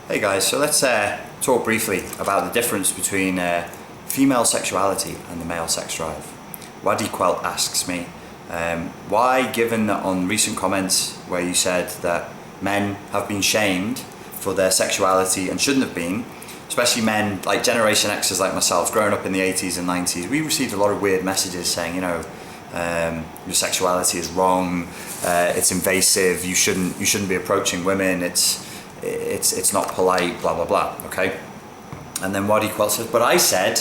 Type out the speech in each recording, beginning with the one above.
Hey guys, so let's talk briefly about the difference between female sexuality and the male sex drive. Wadiquel asks me, why, given that on recent comments where you said that men have been shamed for their sexuality and shouldn't have been, especially men like Generation Xers like myself, growing up in the 80s and 90s, we received a lot of weird messages saying, you know, your sexuality is wrong, it's invasive, you shouldn't be approaching women, it's not polite, blah blah blah. Okay, and then Wadiquel says, but I said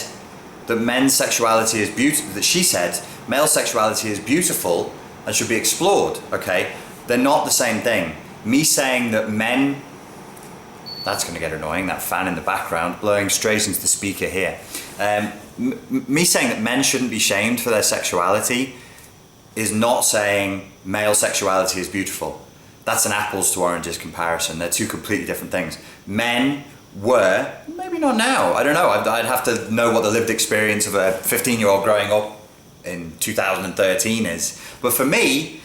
that men's sexuality is beautiful. That she said male sexuality is beautiful and should be explored. Okay, they're not the same thing. Me saying that men, that's going to get annoying. That fan in the background blowing straight into the speaker here. Me saying that men shouldn't be shamed for their sexuality is not saying male sexuality is beautiful. That's an apples to oranges comparison. They're two completely different things. Men were, maybe not now, I don't know, I'd have to know what the lived experience of a 15-year-old growing up in 2013 is. But for me,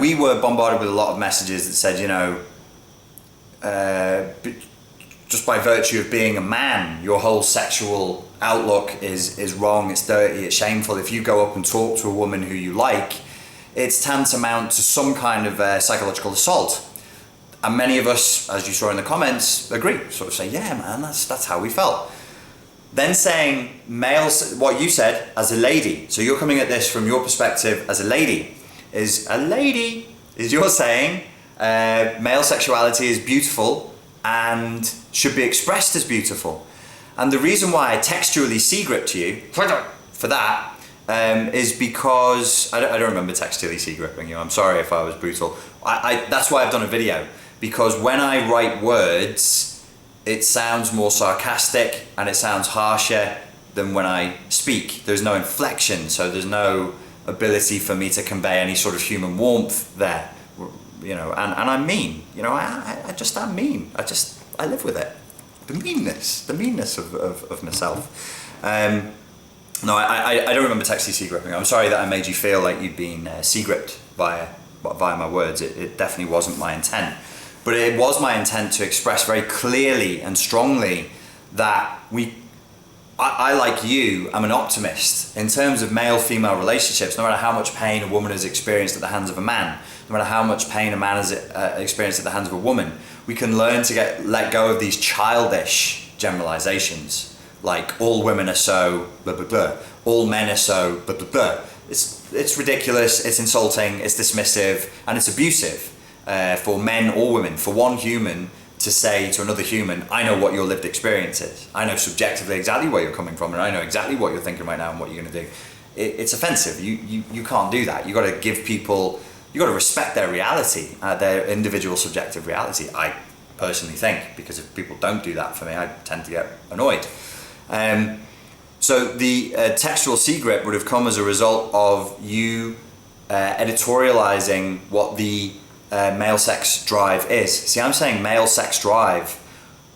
we were bombarded with a lot of messages that said, you know, just by virtue of being a man, your whole sexual outlook is wrong, it's dirty, it's shameful. If you go up and talk to a woman who you like, it's tantamount to some kind of psychological assault. And many of us, as you saw in the comments, agree, sort of say, yeah man, that's how we felt. Then saying males, what you said as a lady, so you're coming at this from your perspective as a lady, is you're saying male sexuality is beautiful and should be expressed as beautiful. And the reason why I textually C-gripped you for that is because, I don't remember textually C-gripping you, I'm sorry if I was brutal. That's why I've done a video, because when I write words, it sounds more sarcastic and it sounds harsher than when I speak. There's no inflection, so there's no ability for me to convey any sort of human warmth there, you know, and I'm mean, you know, I just am mean. I live with it. The meanness of myself. No, I don't remember textually C-gripping. I'm sorry that I made you feel like you'd been C-gripped via my words. It definitely wasn't my intent. But it was my intent to express very clearly and strongly that I like you, I'm an optimist in terms of male-female relationships. No matter how much pain a woman has experienced at the hands of a man, no matter how much pain a man has experienced at the hands of a woman, we can learn to let go of these childish generalizations. Like, all women are so, blah, blah, blah. All men are so, blah, blah, blah. It's ridiculous, it's insulting, it's dismissive, and it's abusive for men or women, for one human to say to another human, I know what your lived experience is. I know subjectively exactly where you're coming from, and I know exactly what you're thinking right now and what you're going to do. It's offensive. You can't do that. You got to give people, you got to respect their reality, their individual subjective reality, I personally think, because if people don't do that for me, I tend to get annoyed. So the textual C-grip would have come as a result of you editorializing what the male sex drive is. See, I'm saying male sex drive.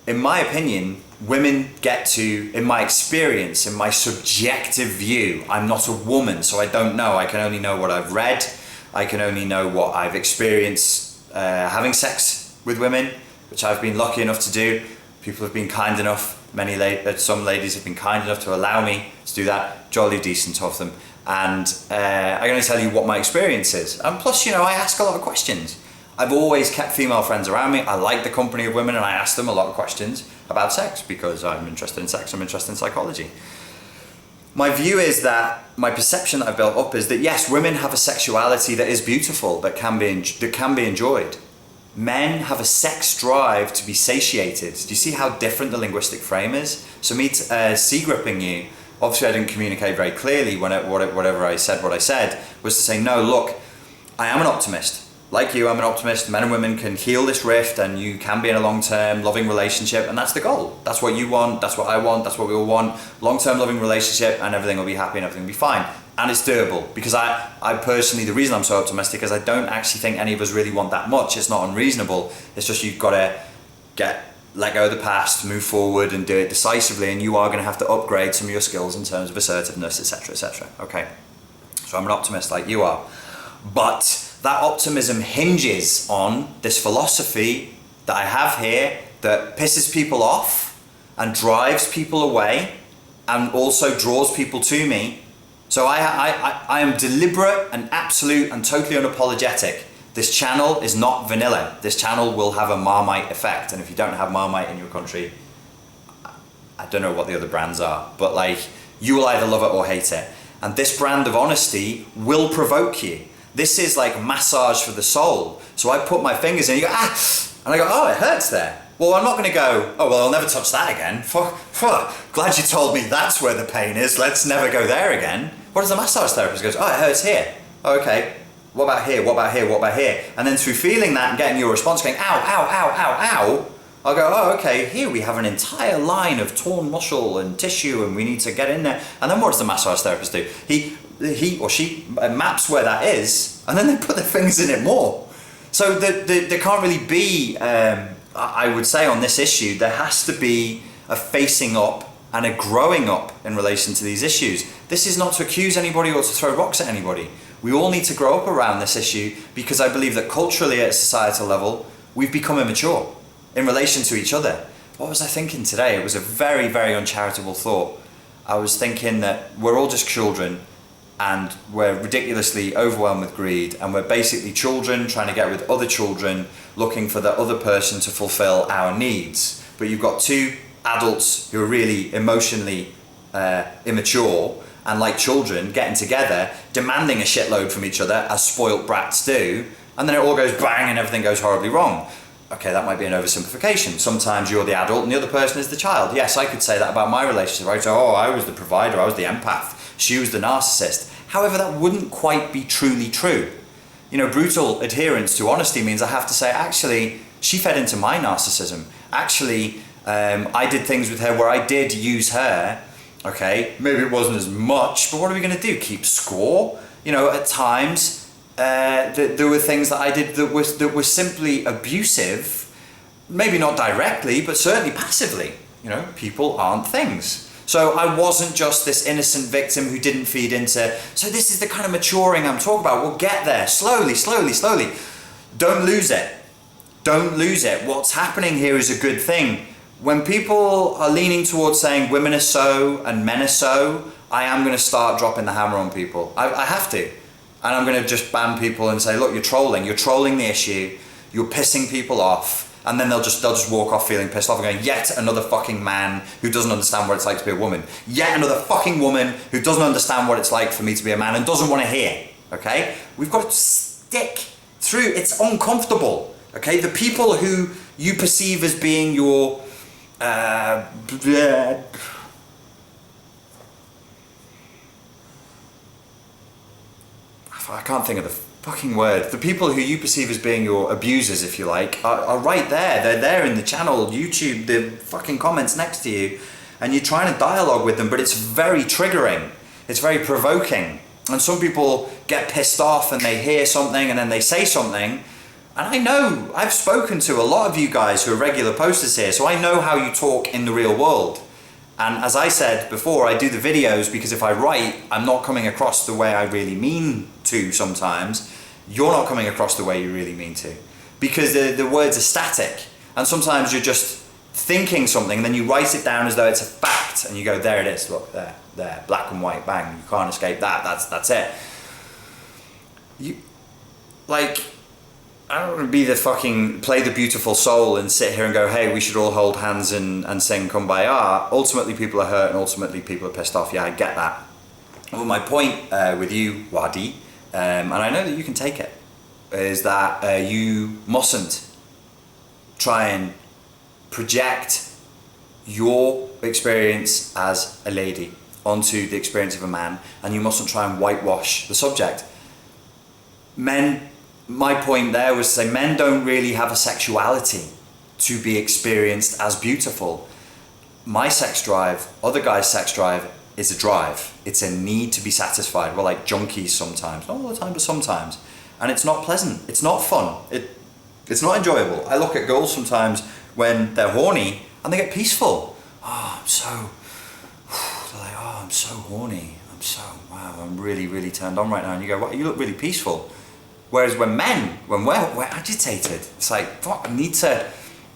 In my opinion, women get to, in my experience, in my subjective view, I'm not a woman, so I don't know. I can only know what I've read. I can only know what I've experienced having sex with women, which I've been lucky enough to do. People have been kind enough, some ladies have been kind enough to allow me to do that, jolly decent of them. And I can only tell you what my experience is. And plus, you know, I ask a lot of questions. I've always kept female friends around me. I like the company of women, and I ask them a lot of questions about sex because I'm interested in sex, I'm interested in psychology. My view is that, my perception that I've built up is that yes, women have a sexuality that is beautiful, that can be enjoyed. Men have a sex drive to be satiated. Do you see how different the linguistic frame is? So me C-gripping you, obviously I didn't communicate very clearly whatever I said, was to say, no, look, I am an optimist. Like you, I'm an optimist. Men and women can heal this rift, and you can be in a long-term loving relationship, and that's the goal. That's what you want, that's what I want, that's what we all want. Long-term loving relationship, and everything will be happy and everything will be fine. And it's doable, because I personally, the reason I'm so optimistic is I don't actually think any of us really want that much. It's not unreasonable. It's just you've got to let go of the past, move forward and do it decisively, and you are going to have to upgrade some of your skills in terms of assertiveness, etc., etc. Okay, so I'm an optimist like you are. But that optimism hinges on this philosophy that I have here that pisses people off and drives people away and also draws people to me. So I am deliberate and absolute and totally unapologetic. This channel is not vanilla. This channel will have a Marmite effect. And if you don't have Marmite in your country, I don't know what the other brands are, but like, you will either love it or hate it. And this brand of honesty will provoke you. This is like massage for the soul. So I put my fingers in, you go, ah, and I go, oh, it hurts there. Well, I'm not gonna go, oh, well, I'll never touch that again. Glad you told me that's where the pain is. Let's never go there again. What does the massage therapist go, oh, it hurts here. Oh, okay. What about here? What about here? What about here? And then through feeling that and getting your response going, ow, ow, ow, ow, ow, I'll go, oh, okay, here we have an entire line of torn muscle and tissue and we need to get in there. And then what does the massage therapist do? He or she maps where that is and then they put their fingers in it more. So there can't really be, I would say on this issue, there has to be a facing up and a growing up in relation to these issues. This is not to accuse anybody or to throw rocks at anybody. We all need to grow up around this issue because I believe that culturally at a societal level, we've become immature in relation to each other. What was I thinking today? It was a very, very uncharitable thought. I was thinking that we're all just children and we're ridiculously overwhelmed with greed and we're basically children trying to get with other children looking for the other person to fulfill our needs. But you've got two adults who are really emotionally immature and like children getting together, demanding a shitload from each other as spoilt brats do, and then it all goes bang and everything goes horribly wrong. Okay, that might be an oversimplification. Sometimes you're the adult and the other person is the child. Yes, I could say that about my relationship, right? So, oh, I was the provider, I was the empath, she was the narcissist. However, that wouldn't quite be truly true. You know, brutal adherence to honesty means I have to say, actually, she fed into my narcissism. Actually, I did things with her where I did use her. Okay, maybe it wasn't as much, but what are we going to do? Keep score? You know, at times, there were things that I did that were simply abusive, maybe not directly, but certainly passively. You know, people aren't things. So I wasn't just this innocent victim who didn't feed into, so this is the kind of maturing I'm talking about. We'll get there, slowly, slowly, slowly. Don't lose it. Don't lose it. What's happening here is a good thing. When people are leaning towards saying women are so and men are so, I am going to start dropping the hammer on people. I have to. And I'm going to just ban people and say, look, you're trolling the issue, you're pissing people off, and then they'll just walk off feeling pissed off and going, yet another fucking man who doesn't understand what it's like to be a woman. Yet another fucking woman who doesn't understand what it's like for me to be a man and doesn't want to hear, okay? We've got to stick through, it's uncomfortable, okay? The people who you perceive as being your, I can't think of the fucking word. The people who you perceive as being your abusers, if you like, are right there. They're there in the channel, YouTube, the fucking comments next to you, and you're trying to dialogue with them, but it's very triggering. It's very provoking. And some people get pissed off and they hear something and then they say something. And I know, I've spoken to a lot of you guys who are regular posters here, so I know how you talk in the real world. And as I said before, I do the videos because if I write, I'm not coming across the way I really mean to sometimes. You're not coming across the way you really mean to. Because the words are static. And sometimes you're just thinking something and then you write it down as though it's a fact. And you go, there it is, look, there, black and white, bang, you can't escape that, that's it. I don't want to be the fucking play the beautiful soul and sit here and go, hey, we should all hold hands and sing Kumbaya. Ultimately, people are hurt and ultimately people are pissed off. Yeah, I get that. Well, my point with you, Wadi, and I know that you can take it, is that you mustn't try and project your experience as a lady onto the experience of a man, and you mustn't try and whitewash the subject. My point there was to say men don't really have a sexuality to be experienced as beautiful. My sex drive, other guys' sex drive, is a drive. It's a need to be satisfied. We're like junkies sometimes, not all the time, but sometimes. And it's not pleasant, it's not fun, it's not enjoyable. I look at girls sometimes when they're horny and they get peaceful. Oh, they're like, oh, I'm so horny. Wow, I'm really, really turned on right now. And you go, well, you look really peaceful. Whereas when we're agitated, it's like, fuck, I need to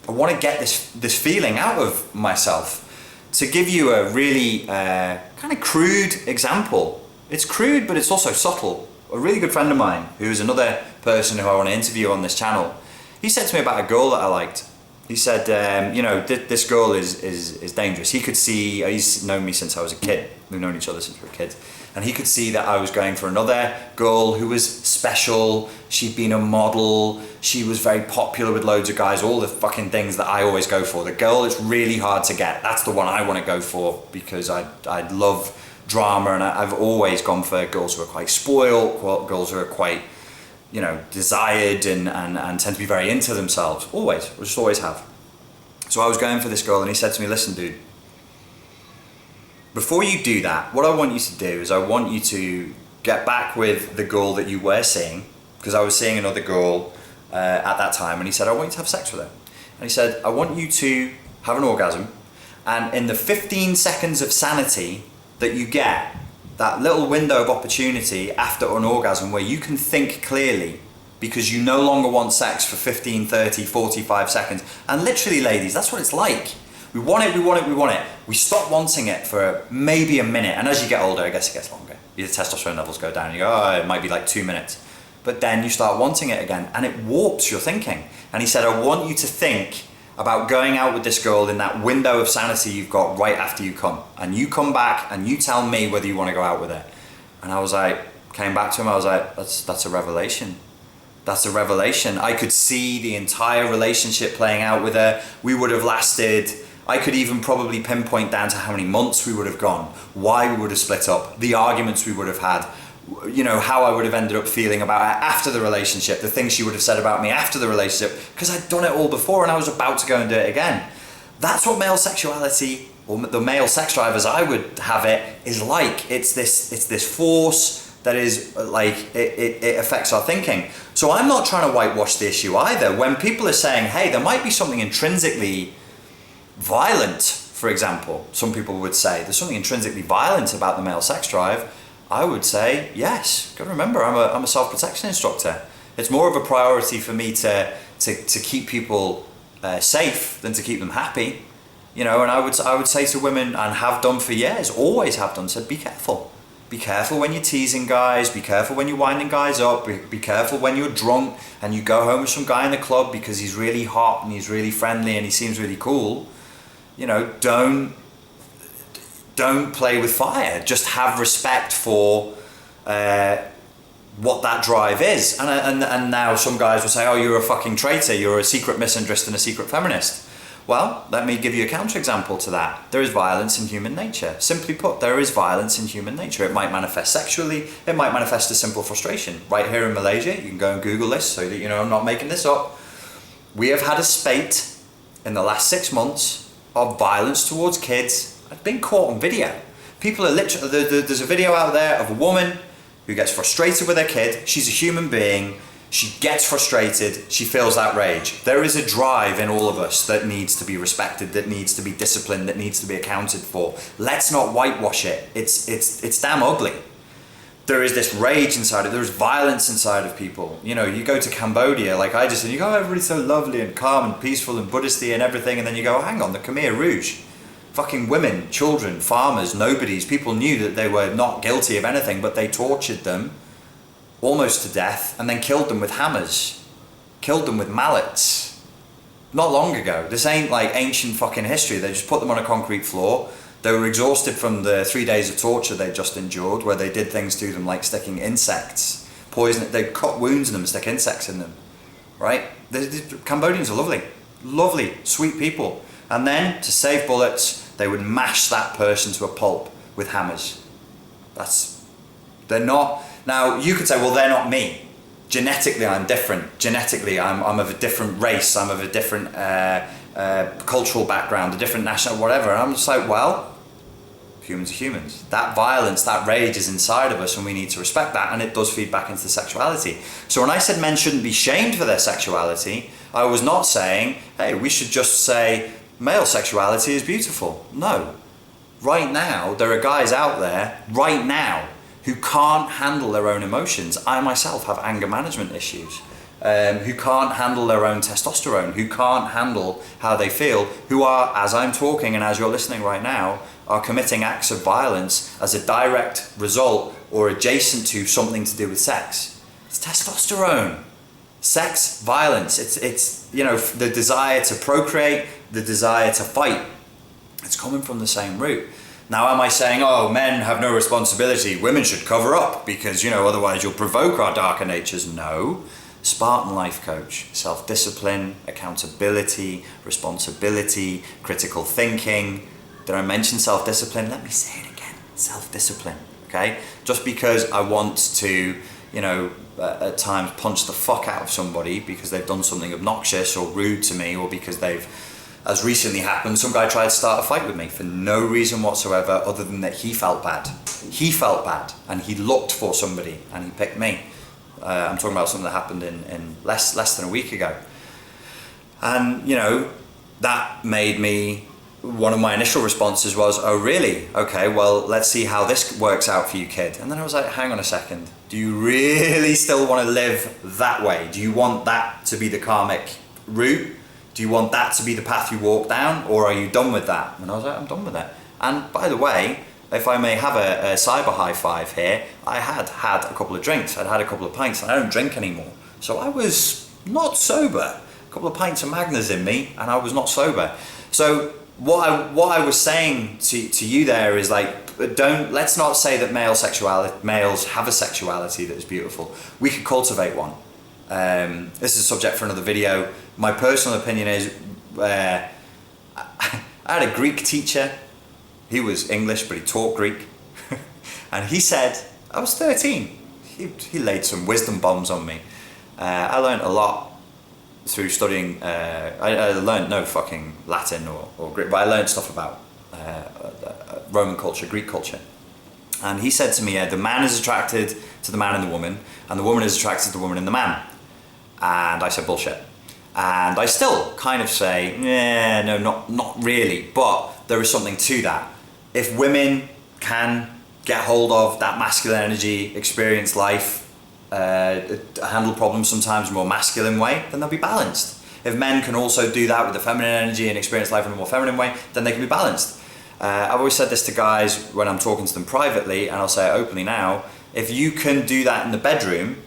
I want to get this feeling out of myself. To give you a really kind of crude example, it's crude, but it's also subtle. A really good friend of mine, who is another person who I want to interview on this channel, he said to me about a girl that I liked. He said, this girl is dangerous. He could see, he's known me since I was a kid. We've known each other since we were kids. And he could see that I was going for another girl who was special. She'd been a model. She was very popular with loads of guys, all the fucking things that I always go for. The girl that's really hard to get, that's the one I want to go for, because I love drama, and I've always gone for girls who are quite spoiled, girls who are quite, desired and tend to be very into themselves. Always, just always have. So I was going for this girl, and he said to me, listen, dude, before you do that, what I want you to do is I want you to get back with the girl that you were seeing, because I was seeing another girl at that time, and he said, I want you to have sex with her. And he said, I want you to have an orgasm, and in the 15 seconds of sanity that you get, that little window of opportunity after an orgasm where you can think clearly, because you no longer want sex for 15, 30, 45 seconds. And literally, ladies, that's what it's like. We want it, we want it, we want it. We stop wanting it for maybe a minute. And as you get older, I guess it gets longer. Your testosterone levels go down. And you go, oh, it might be like 2 minutes. But then you start wanting it again, and it warps your thinking. And he said, I want you to think about going out with this girl in that window of sanity you've got right after you come. And you come back and you tell me whether you want to go out with her. And I was like, came back to him, I was like, that's a revelation. That's a revelation. I could see the entire relationship playing out with her. We would have lasted, I could even probably pinpoint down to how many months we would have gone, why we would have split up, the arguments we would have had, how I would have ended up feeling about her after the relationship, the things she would have said about me after the relationship, because I'd done it all before and I was about to go and do it again. That's what male sexuality, or the male sex drive as I would have it, is like. It's this force that is like, it affects our thinking. So I'm not trying to whitewash the issue either. When people are saying, hey, there might be something intrinsically violent, for example, some people would say, there's something intrinsically violent about the male sex drive, I would say, yes. Got to remember, I'm a self-protection instructor. It's more of a priority for me to keep people safe than to keep them happy. And I would say to women, and have done for years, always have done, said, be careful. Be careful when you're teasing guys, be careful when you're winding guys up, be careful when you're drunk and you go home with some guy in the club because he's really hot and he's really friendly and he seems really cool. Don't play with fire. Just have respect for what that drive is. And now some guys will say, oh, you're a fucking traitor, you're a secret misandrist and a secret feminist. Well, let me give you a counterexample to that. There is violence in human nature. Simply put, there is violence in human nature. It might manifest sexually, it might manifest as simple frustration. Right here in Malaysia, you can go and Google this so that I'm not making this up. We have had a spate in the last 6 months of violence towards kids. I've been caught on video. People are literally, there's a video out there of a woman who gets frustrated with her kid. She's a human being. She gets frustrated. She feels that rage. There is a drive in all of us that needs to be respected, that needs to be disciplined, that needs to be accounted for. Let's not whitewash it. It's damn ugly. There is this rage inside it. There's violence inside of people. You go to Cambodia, like I just said, you go, oh, everybody's so lovely and calm and peaceful and Buddhisty and everything, and then you go, hang on, the Khmer Rouge. Fucking women, children, farmers, nobodies, people knew that they were not guilty of anything, but they tortured them almost to death and then killed them with hammers, killed them with mallets. Not long ago. This ain't like ancient fucking history. They just put them on a concrete floor. They were exhausted from the 3 days of torture they just endured, where they did things to them like sticking insects, they cut wounds in them, stick insects in them, right? The Cambodians are lovely, lovely, sweet people. And then, to save bullets, they would mash that person to a pulp with hammers. They're not. Now, you could say, well, they're not me. Genetically, I'm different. Genetically, I'm of a different race. I'm of a different cultural background, a different national, whatever. And I'm just like, well, humans are humans. That violence, that rage is inside of us, and we need to respect that, and it does feed back into the sexuality. So when I said men shouldn't be shamed for their sexuality, I was not saying, hey, we should just say, male sexuality is beautiful. No. Right now, there are guys out there, right now, who can't handle their own emotions. I myself have anger management issues. who can't handle their own testosterone, who can't handle how they feel, who are, as I'm talking and as you're listening right now, are committing acts of violence as a direct result or adjacent to something to do with sex. It's testosterone. Sex, violence. It's you know, the desire to procreate, the desire to fight. It's coming from the same root. Now, am I saying, oh, men have no responsibility, women should cover up because, you know, otherwise you'll provoke our darker natures? No. Spartan life coach, self-discipline, accountability, responsibility, critical thinking. Did I mention self-discipline? Let me say it again. Self-discipline, okay? Just because I want to, you know, at times punch the fuck out of somebody because they've done something obnoxious or rude to me, or because they've, as recently happened, some guy tried to start a fight with me for no reason whatsoever other than that he felt bad. He felt bad and he looked for somebody and he picked me. I'm talking about something that happened in less than a week ago. And, you know, that made me, one of my initial responses was, oh really? Okay, well, let's see how this works out for you, kid. And then I was like, hang on a second. Do you really still want to live that way? Do you want that to be the karmic route? Do you want that to be the path you walk down? Or are you done with that? And I was like, I'm done with it. And by the way, if I may have a cyber high five here, I had a couple of drinks. I'd had a couple of pints and I don't drink anymore. So I was not sober. A couple of pints of Magners in me and I was not sober. So what I was saying to you there is like, let's not say that males have a sexuality that is beautiful. We could cultivate one. This is a subject for another video. My personal opinion is, I had a Greek teacher. He was English, but he taught Greek. And he said, I was 13. He laid some wisdom bombs on me. I learned a lot through studying, I learned no fucking Latin or Greek, but I learned stuff about Roman culture, Greek culture. And he said to me, the man is attracted to the man and the woman woman is attracted to the woman and the man. And I said, bullshit. And I still kind of say, yeah, no, not really, but there is something to that. If women can get hold of that masculine energy, experience life, handle problems sometimes in a more masculine way, then they'll be balanced. If men can also do that with the feminine energy and experience life in a more feminine way, then they can be balanced. I've always said this to guys when I'm talking to them privately, and I'll say it openly now. If you can do that in the bedroom,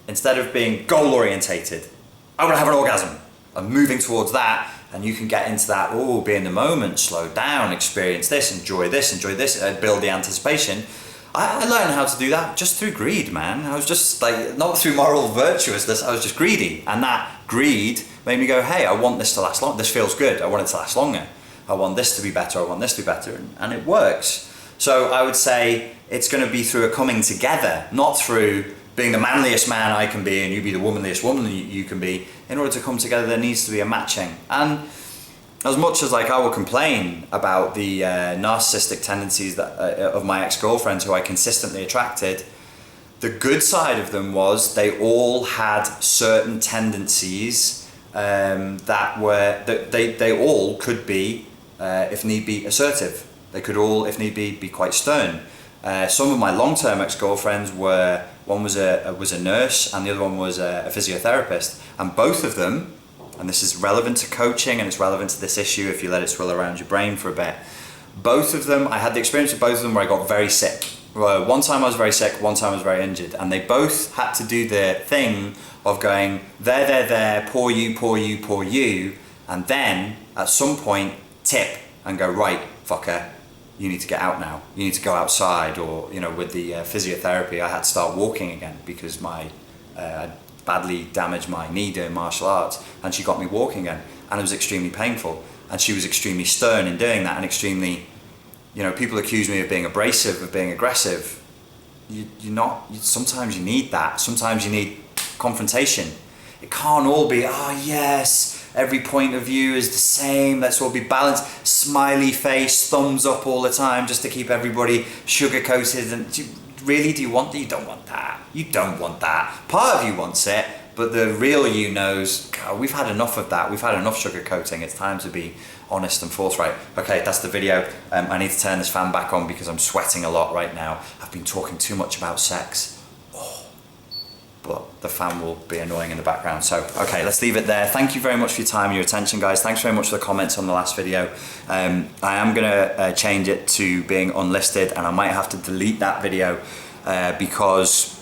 instead of being goal orientated, I want to have an orgasm, I'm moving towards that, and you can get into that, oh, be in the moment, slow down, experience this, enjoy this, build the anticipation. I learned how to do that just through greed, man. I was just like, not through moral virtuousness, I was just greedy. And that greed made me go, hey, I want this to last long. This feels good, I want it to last longer. I want this to be better, I want this to be better, and it works. So I would say it's going to be through a coming together, not through being the manliest man I can be and you be the womanliest woman you can be. In order to come together, there needs to be a matching. And as much as like I will complain about the narcissistic tendencies that of my ex-girlfriends who I consistently attracted, the good side of them was they all had certain tendencies that they all could be, if need be, assertive. They could all, if need be quite stern. Some of my long-term ex-girlfriends were, one was a nurse and the other one was a physiotherapist, and both of them, and this is relevant to coaching and it's relevant to this issue if you let it swirl around your brain for a bit. Both of them, I had the experience of both of them where I got very sick. One time I was very sick, one time I was very injured, and they both had to do the thing of going, there, poor you, and then at some point tip and go, right, fucker, you need to get out now. You need to go outside, or, you know, with the physiotherapy, I had to start walking again because I badly damaged my knee doing martial arts, and she got me walking again, and it was extremely painful, and she was extremely stern in doing that, and extremely, you know, people accuse me of being abrasive, of being aggressive. Sometimes you need that. Sometimes you need confrontation. It can't all be, oh yes, every point of view is the same, let's all be balanced, smiley face, thumbs up all the time just to keep everybody sugar-coated. And do you want that? You don't want that. You don't want that. Part of you wants it, but the real you knows, God, we've had enough of that. We've had enough sugar-coating. It's time to be honest and forthright. Okay, that's the video. I need to turn this fan back on because I'm sweating a lot right now. I've been talking too much about sex. Oh. but the fan will be annoying in the background. So, okay, let's leave it there. Thank you very much for your time and your attention, guys. Thanks very much for the comments on the last video. I am gonna change it to being unlisted, and I might have to delete that video because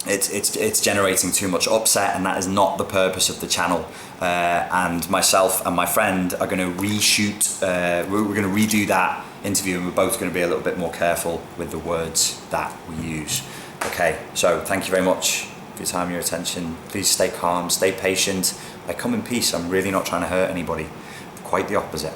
it's generating too much upset, and that is not the purpose of the channel. And myself and my friend are gonna reshoot, we're gonna redo that interview, and we're both gonna be a little bit more careful with the words that we use. Okay, so thank you very much for your time and your attention. Please stay calm, stay patient. I come in peace. I'm really not trying to hurt anybody. Quite the opposite.